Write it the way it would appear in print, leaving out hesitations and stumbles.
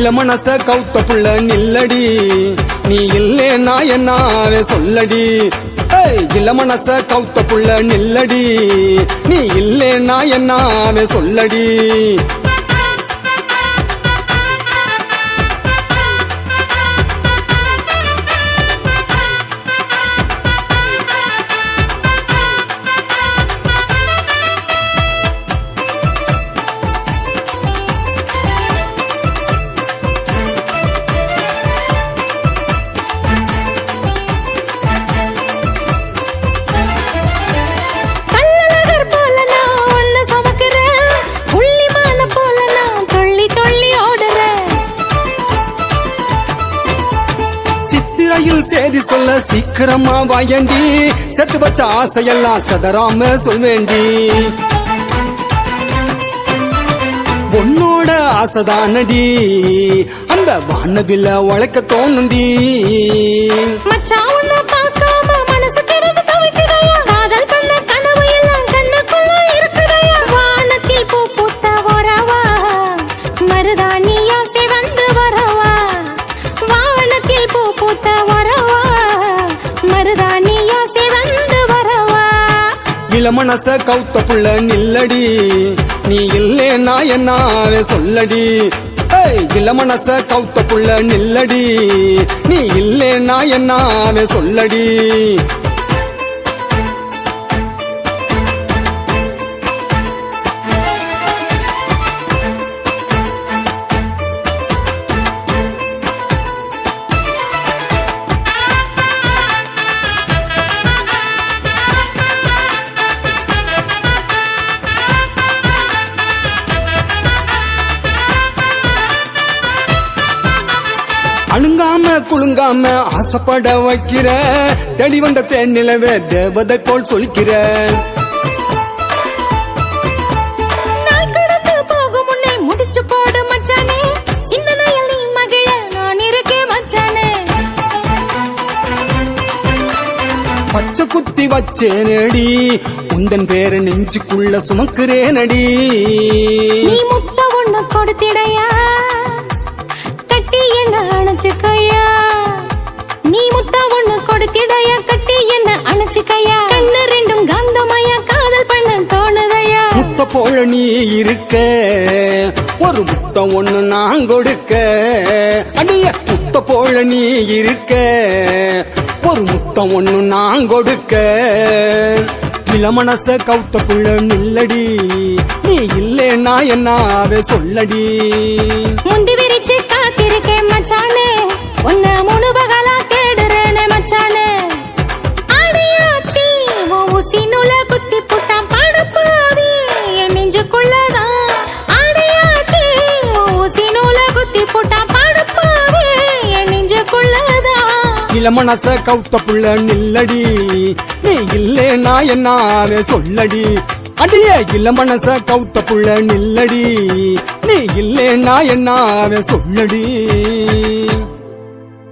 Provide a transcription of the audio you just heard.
இளமனச கவுத்த புள்ள நில்லடி, நீ இல்லேன்னா என்னாவே சொல்லடி. இளமனச கவுத்த புள்ள நில்லடி, நீ இல்லேன்னா என்னாவே சொல்லடி. சேதி சொல்ல சீக்கிரமா வாயண்டி, செத்து வச்ச ஆசையெல்லாம் சதராம சொல்வேண்டி. உன்னோட ஆசைதானடி அந்த வானவில்ல உழைக்க தோணுண்டி. இளமனச கவுத்த புள்ள நில்லடி, நீ இல்லேன்னா என்னாவே சொல்லடி. இளமனச கவுத்த புள்ள நில்லடி, நீ இல்லேன்னா என்னாவே சொல்லடி. அழுங்காம குலுங்காம ஆசைப்பட வைக்கிற, தேடி வந்த தேன் நிலவே தேவதை போல் சொல்லிக்கிற. பச்சை குத்தி வச்சேனடி, உந்தன் பேர நெஞ்சுக்குள்ள சுமக்கிறேனடி. நீ முத்த ஒண்ணு கொடுத்திடையா, கட்டி என்ன அணைச்சுக்கையா. நீ முத்த ஒண்ணு கொடுத்திடையா, கட்டி என்ன அணைச்சுக்கையா. கண்ணு ரெண்டும் காந்தமாயா, காதல் பண்ண தோணுதையா. முத்த போல நீ இருக்க, ஒரு முத்தம் ஒண்ணு நான் கொடுக்க. அடிய முத்த போல நீ இருக்க, ஒரு முத்தம் ஒண்ணு நான் கொடுக்க. இளமனச கவுத்த புள்ள நில்லடி, நீ இல்லேன்னா என்னாவே சொல்லடி. முந்தி விரிச்சு காத்திருக்கேன் மச்சானே, உன்ன முழு பகலா தேடுறேனே மச்சானே. அடியாத்தி ஊசி நூல குத்தி புட்டான் படுப்பாவி என் நெஞ்சுக்குள்ளதான். அடியாத்தி ஊசி நூல குத்தி புட்டான் படுப்பாவி என் நெஞ்சுக்குள்ளதான். இளமனச கவுத்த புள்ள நில்லடி, நீ இல்லேன்னா என்னாவே சொல்லடி. அடிய இளமனச கவுத்த புள்ள நில்லடி, நீ இல்லேன்னா என்னாவே சொல்லடி.